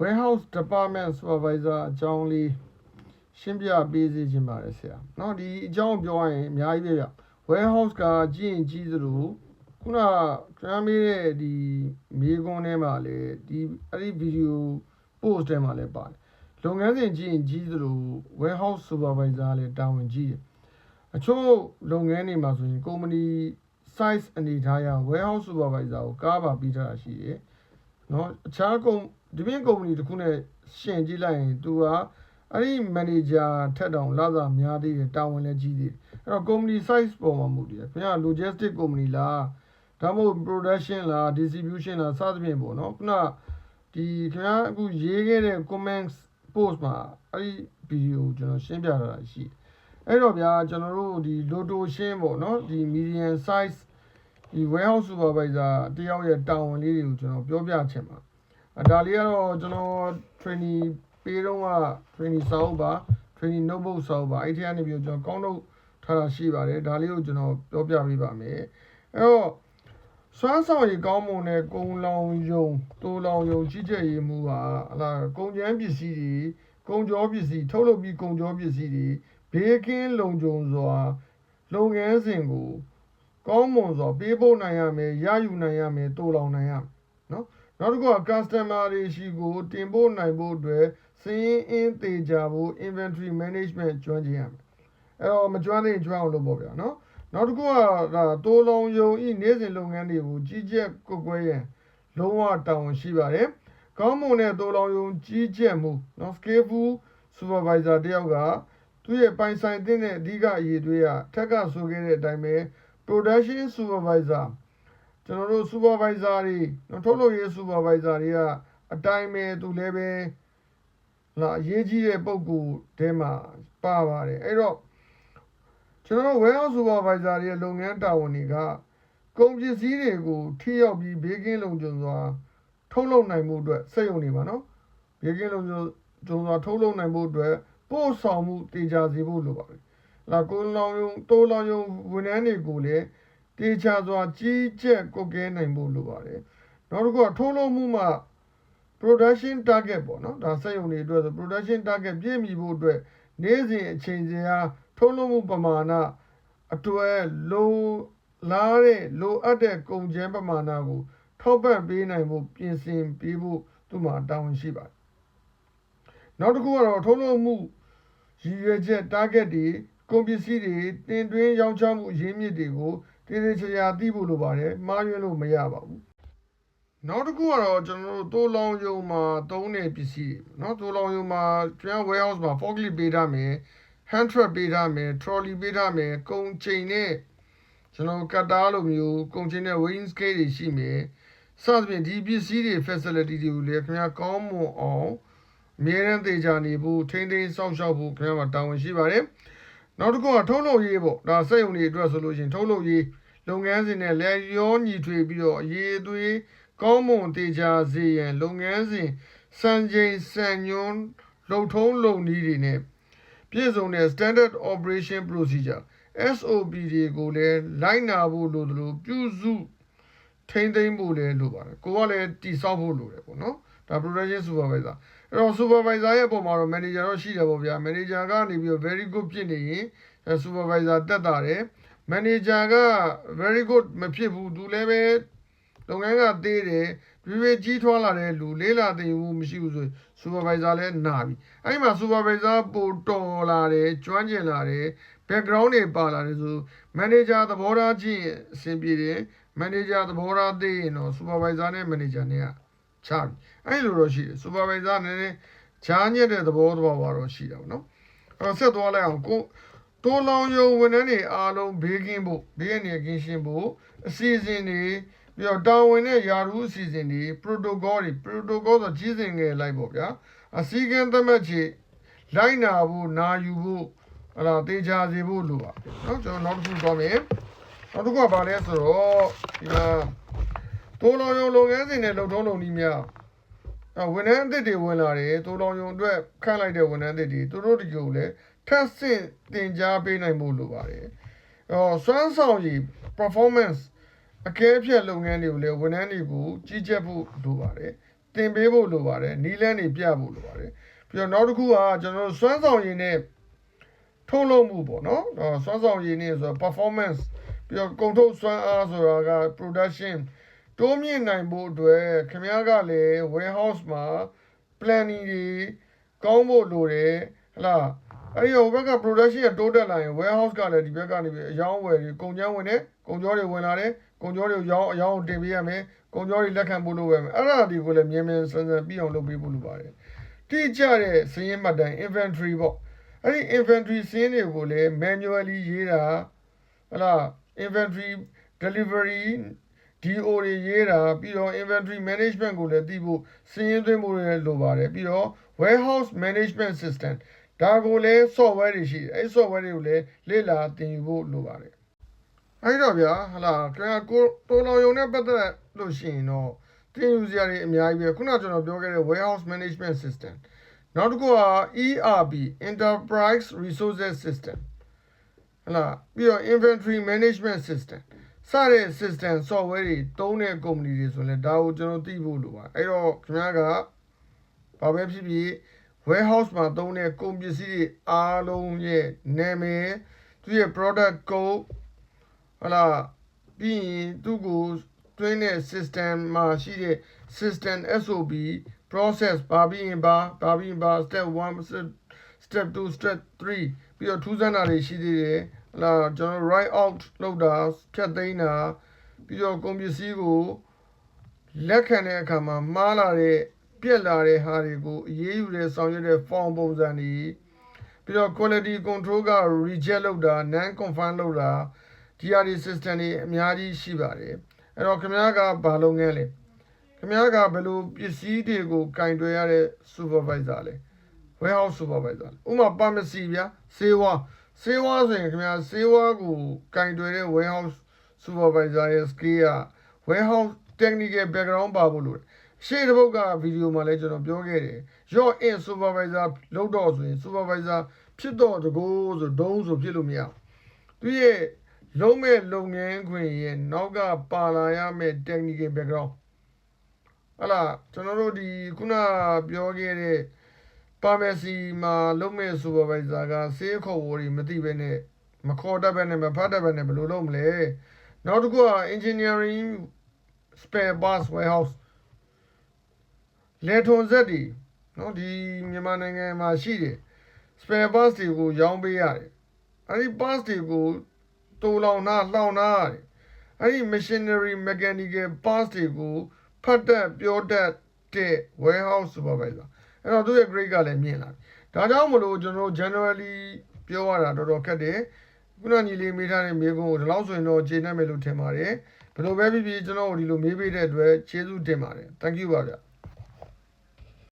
warehouse department supervisor အကြောင်းလေးရှင်းပြပေးစေချင်ပါတယ်ဆရာเนาะဒီအကြောင်းပြောရရင်အများကြီးပဲဗျ warehouse ကကြည့်ရင်ကြီးသလိုခုနကျွန်တော်မေးတဲ့ဒီမေးခွန်းထဲမှာလေဒီအဲ့ဒီ video post ထဲမှာလည်းပါတယ်လုပ်ငန်းစဉ်ကြည့်ရင်ကြီးသလို warehouse supervisor လည်းတာဝန်ကြီးတယ်အချို့လုပ်ငန်းတွေမှာဆိုရင် company size အနေထားရ warehouse supervisor ကိုကားပါပြီးထားတာရှိတယ်เนาะအခြားဒီပြင် company တစ်ခုနဲ့ရှင်ကြည့်လိုက်ရင်သူကအဲ့ဒီ manager ထက်တောင်လာစားများသေးတယ်တာဝန်လည်းကြီးသေးတယ်အဲ့တော့ company size ပေါ်မှာမူတည်တယ်ခင်ဗျာ logistic company လားဒါမှမဟုတ် production လား distribution လားစသဖြင့်ပေါ့နော်ခုနဒီခင်ဗျာအခုရေးခဲ့တဲ့ comments post မှာအဲ့ဒီ video ကိုကျွန်တော်ရှင်းပြထားတာရှိတယ်အဲ့တော့ဗျာကျွန်တော်တို့ဒီ lotto ရှင်းပေါ့နော်ဒီ medium size ဒီ warehouse supervisor တယောက်ရဲ့တာဝန်လေးတွေကိုကျွန်တော်ပြောပြချင်ပါဒါလေးကတော့ကျွန်တော် training ပေးတော့က training စာအုပ်ပါ training notebook စာအုပ်ပါအဲ့ဒီကနေပြီးကျွန်တော်ကောင်းတော့ထားတာရှိပါတယ်ဒါလေးကိုကျွန်တော်ပြောပြပေးပါမယ်အဲ့တော့စွမ်းဆောင်ရည်ကောင်းမွန်တဲ့ကုံလောင်ယုံတိုးလောင်ယုံကြီးကြပ်ရေးမှုဟာဟလာကုံကျန်းပစ္စည်းတွေကုံကြောပစ္စည်းထုတ်လုပ်ပြီးကုံကြောပစ္စည်းတွေဘေးကင်းလုံခြုံစွာလုပ်ငန်းစဉ်ကိုကောင်းမွန်စွာပေးပို့နိုင်ရမယ်ရယူနိုင်ရမယ်တိုးလောင်နိုင်ရမယ်နော်နောက်တစ်ခုက customer တွေရှိကိုတင်ပို့နိုင်ဖို့အတွက်စည်ရင်းအင်းသေးကြဖို့ inventory management ကျွမ်းကျင်ရမယ်အဲ့တော့မကျွမ်းသေးရင်ကျွမ်းအောင်လုပ်ပေါ့ဗျာနော်နောက်တစ်ခုကဒါတိုးလုံးယုံဤနေ့စဉ်လုပ်ငန်းတွေကိုကြီးကြပ်ကွက်ကွဲရန်လုံးဝတာဝန်ရှိပါတယ်ကောင်းမွန်တဲ့တိုးလုံးယုံကြီးကြပ်မှုနော် skillful supervisor တယောက်ကသူရဲ့ပိုင်ဆိုင်တဲ့အဓိကအရေးတွေထက်ကဆိုခဲ့တဲ့အတိုင်းပဲ production supervisor ကျွန်တော်တို့ supervisor တွေနော်ထုတ်လုပ်ရေး supervisor တွေကအတိုင်းပဲသူလည်းပဲလာအရေးကြီးတဲ့ပုံကူတဲမှာပါပါတယ်အဲ့တော့ကျွန်တော် warehouse supervisor ရဲ့လုပ်ငန်းတာဝန်တွေကကုန်ပစ္စည်းတွေကိုထိရောက်ပြီးဘေးကင်းလုံခြုံစွာထုတ်လုပ်နိုင်မှုအတွက်စက်ရုံတွေပါနော်ဘေးကင်းလုံခြုံစွာထုတ်လုပ်နိုင်မှုအတွက်ပို့ဆောင်မှုတေချာစေဖို့လိုပါတယ်လာကိုလောင်ယုံတိုးလောင်ယုံဝန်ထမ်းတွေကိုလည်းတေချာစွာကြီးကြပ်ကွပ်ကဲနိုင်ဖို့လိုပါတယ်နောက်တစ်ခုကထုတ်လုပ်မှုမှာ production target ပေါ့နော်ဒါစက်ရုံတွေအတွက်ဆို production target ပြည့်မီဖို့အတွက်နေ့စဉ်အချိန်စရာထုတ်လုပ်မှုပမာဏအတွက်လိုလားတဲ့လိုအပ်တဲ့ကုန်ကျန်းပမာဏကိုထောက်ပံ့ပေးနိုင်ဖို့ပြင်ဆင်ပေးဖို့သူ့မှာတာဝန်ရှိပါတယ်နောက်တစ်ခုကတော့ထုတ်လုပ်မှုရည်ရွယ်ချက် target တွေကုန်ပစ္စည်းတွေတင်သွင်းရောင်းချမှုအရင်းမြစ်တွေကိုတည်တည်ချာချာသိဖို့လိုပါတယ်မှားယွင်းလို့မရပါဘူးနောက်တစ်ခုကတော့ကျွန်တော်တို့တိုးလောင်ယုံမှာသုံးတဲ့ပစ္စည်းတွေနော်တိုးလောင်ယုံမှာကျွန်တော် warehouse မှာ forklift ပေးထားမယ် hand truck ပေးထားမယ် trolley ပေးထားမယ်ကုန်ချိန်နဲ့ကျွန်တော်ကတ်တားလိုမျိုးကုန်ချိန်နဲ့ weighing scale တွေရှိမယ်စသဖြင့်ဒီပစ္စည်းတွေ facility တွေကိုလည်းခင်ဗျာကောင်းမွန်အောင်အမြဲတမ်းသေချာနေဖို့ထိန်းသိမ်းစောင့်ရှောက်ဖို့ခင်ဗျာမှာတာဝန်ရှိပါတယ်နောက်တစ်ခုကထုတ်လုပ်ရေးပေါ့ဒါစက်ရုံတွေအတွက်ဆိုလို့ရှိရင်ထုတ်လုပ်ရေးလုပ်ငန်းစဉ်နဲ့လည်းရောညီထွေပြီးတော့အရေးအသွေးကောင်းမွန်တေချာစေရန်လုပ်ငန်းစဉ်စံချိန်စံညွှန်းလုံထုံးလုံနည်းတွေနဲ့ပြည့်စုံတဲ့ standard operation procedure SOP တွေကိုလည်းလိုက်နာဖို့လိုသလိုပြုစုထိန်းသိမ်းဖို့လည်းလိုပါတယ်ကိုကလည်းတည်ဆောက်ဖို့လိုတယ်ပေါ့နော်ဒါ production supervisor အဲ့တော့ supervisor ရဲ့အပေါ်မှာတော့ manager တော့ရှိတယ်ပေါ့ဗျာ manager ကနေပြီးတော့ very good ဖြစ်နေရင် supervisor တက်တာတယ် manager က very good မဖြစ်ဘူးသူလည်းပဲလုပ်ငန်းကသေးတယ်ပြေကြီးထွားလာတဲ့လူလေးလာသိဘူးမရှိဘူးဆို supervisor လည်းနာပြီအဲ့ဒီမှာ supervisor ပိုတော်လာတယ်ကျွမ်းကျင်လာတယ် background တွေပါလာတယ်ဆို manager သဘောထားကြည့်အဆင်ပြေတယ် manager သဘောထားသိရင်တော့ supervisor နဲ့ manager နဲ့ကချပြီအဲ့လိုတော့ရှိတယ် supervisor နည်းနည်းချားညက်တဲ့သဘောတော့ရှိတာပေါ့နော်အဲ့တော့ဆက်သွားလိုက်အောင်ကိုတိုးလောင်ယုံဝန်ထမ်းတွေအားလုံးဘေးကင်းဖို့ဘေးကနေကင်းရှင်းဖို့အစီအစဉ်တွေပြီးတော့တာဝန်နဲ့ယာရုအစီအစဉ်တွေ protocol ဆိုကြီးစဉ်ငယ်လိုက်ပေါ့ဗျာအစည်းအကမ်းသတ်မှတ်ချက်လိုက်နာဖို့နာယူဖို့အဲ့ဒါတေချာစေဖို့လိုပါเนาะကျွန်တော်နောက်တစ်ခုသွားမယ်နောက်တစ်ခုကဘာလဲဆိုတော့ဒီမှာတိုးလောင်ယုံလုပ်ငန်းစဉ်နဲ့လုပ်ထုံးလုပ်နည်းများဝန်ထမ်းအသစ်တွေဝင်လာတယ်တိုးလောင်ယုံအတွက်ခန့်လိုက်တဲ့ဝန်ထမ်းအသစ်တွေသူတို့တွေကိုလည်းထပ်ဆင့်တင်ကြားပေးနိုင်ဖို့လိုပါတယ်စွမ်းဆောင်ရည် performance အကဲဖြတ်လုပ်ငန်းတွေကိုလည်းဝန်ထမ်းတွေကိုကြီးကြပ်ဖို့လိုပါတယ် တင်ပေးဖို့လိုပါတယ်နီးလန်းတွေပြဖို့လိုပါတယ်ပြီးတော့နောက်တစ်ခုကကျွန်တော်တို့စွမ်းဆောင်ရည်နဲ့ထုတ်လုပ်မှုပေါ့နော်စွမ်းဆောင်ရည်နဲ့ဆိုတော့ performance ပြီးတော့ကုန်ထုတ်စွမ်းအားဆိုတာက production တိုးမြင့်နိုင်ဖို့အတွက်ခင်ဗျားကလည်း warehouse မှာ planning တွေကောင်းဖို့လိုတယ်ဟလားအဲ့ဒီဘက်က production ကတိုးတက်လာရင် warehouse ကလည်းဒီဘက်ကနေပြီးအယောင်းဝယ်တွေကုန်ကျန်းဝင်တယ်ကုန်ကြောတွေဝင်လာတယ်ကုန်ကြောတွေကိုအယောင်းတင်ပေးရမယ်ကုန်ကြောတွေလက်ခံဖို့လုပ်ရမယ်အဲ့ဒါတွေကိုလည်းမြန်မြန်ဆန်ဆန်ပြီးအောင်လုပ်ပေးဖို့လိုပါတယ်တိကျတဲ့စရင်းမှတ်တမ်း inventory ပေါ့အဲ့ဒီ inventory စရင်းတွေကိုလည်း manually ရေးတာဟလား inventory delivery DO တွေရေးတာပြီးတော့ inventory management ကိုလည်းသိဖို့စရင်းသွင်းဖို့လည်းလိုပါတယ်ပြီးတော့ warehouse management system ဒါကိုလည်း software တွေရှိတယ်အဲ့ software တွေကိုလည်းလေ့လာသင်ယူဖို့လိုပါတယ်အဲ့တော့ဗျာဟလာကျွန်တော်တိုးလောင်ယုံနဲ့ပတ်သက်လို့ရှိရင်တော့သင်ယူစရာတွေအများကြီးပဲခုနကကျွန်တော်ပြောခဲ့တဲ့ warehouse management system နောက်တစ်ခုက ERP enterprise resources system ဟလာပြီးတော့ inventory management system စတဲ့ system software တွေသုံးတဲ့ company တွေဆိုရင်ဒါကိုကျွန်တော်သိဖို့လိုပါအဲ့တော့ခင်ဗျားကဘာပဲဖြစ်ဖြစ် warehouse မှာသုံးတဲ့ကုန်ပစ္စည်းတွေအားလုံးရဲ့နာမည်သူရဲ့ product code ဟလာပြီးရင်သူ့ကိုတွင်းတဲ့ system မှာရှိတဲ့ system SOP process ဘာပြီးရင်ဘာ step 1 step 2 step 3ပြီးတော့ထူးဆန်းတာတွေရှိသေးတယ်ဟလာကျွန်တော် write out လုပ်တာဖြတ်သိမ်းတာပြီးတော့ကုန်ပစ္စည်းကိုလက်ခံတဲ့အခါမှာမှားလာတဲ့ပြက်လာတဲ့ဟာတွေကိုအရေးယူတဲ့ဆောင်ရွက်တဲ့ form ပုံစံတွေပြီးတော့ quality control က reject လုပ်တာ non confirm လုပ်တာဒီဟာဒီ system တွေအများကြီးရှိပါတယ်အဲ့တော့ခင်ဗျားကဘာလုပ်ငန်းလဲခင်ဗျားကဘယ်လိုပစ္စည်းတွေကိုကင်တွယ်ရတဲ့ supervisor လဲ warehouse supervisor ဥပမာ pharmacy ဗျာဆေးဝါးဆိုရင်ခင်ဗျာဆေးဝါးကိုကင်တွယ်တဲ့ warehouse supervisor ရဲ့ skill က warehouse technical background ပါဖို့လိုတယ်ရှေ့တစ်ပုဒ်ကဗီဒီယိုမှာလည်းကျွန်တော်ပြောခဲ့တယ်ရော့ in supervisor လုပ်တော့ဆိုရင် supervisor ဖြစ်တော့တကိုးဆိုဒုံးဆိုဖြစ်လို့မရသူရဲ့လုံးမဲ့လုပ်ငန်းခွင်ရဲ့နောက်ကပါလာရမယ့် technical background ဟလာကျွန်တော်တို့ဒီခုနပြောခဲ့တဲ့ pharmacy မှာလုပ်မဲ့ supervisor ကဆေးခေါ်ဝေါ်တွေမသိဘဲနဲ့မခေါ်တတ်ဘဲနဲ့မဖတ်တတ်ဘဲနဲ့ဘယ်လိုလုပ်မလဲနောက်တစ်ခုက engineering spare parts warehouse လေထုံစက်တွေနော်ဒီမြန်မာနိုင်ငံမှာရှိတယ် spare parts တွေကိုရောင်းပေးရတယ်အဲ့ဒီ parts တွေကိုတိုးလောင်လှောင်ရတယ်အဲ့ဒီ machinery mechanical parts တွေကိုဖတ်တတ်ပြောတတ်တဲ့ warehouse supervisor အဲ့တော့သူရဲ့ grade ကလည်းမြင့်လာပြီဒါကြောင့်မလို့ကျွန်တော် generally ပြောရတာတော်တော်ခက်တယ်ခုနညီလေးမေးထားတဲ့မေးခွန်းကိုဒီလောက်ဆိုရင်တော့ကျေနပ်မယ်လို့ထင်ပါတယ်ဘယ်လိုပဲဖြစ်ဖြစ်ကျွန်တော်တို့ဒီလိုမေးပေးတဲ့အတွက်ကျေးဇူးတင်ပါတယ် thank you ပါဗျ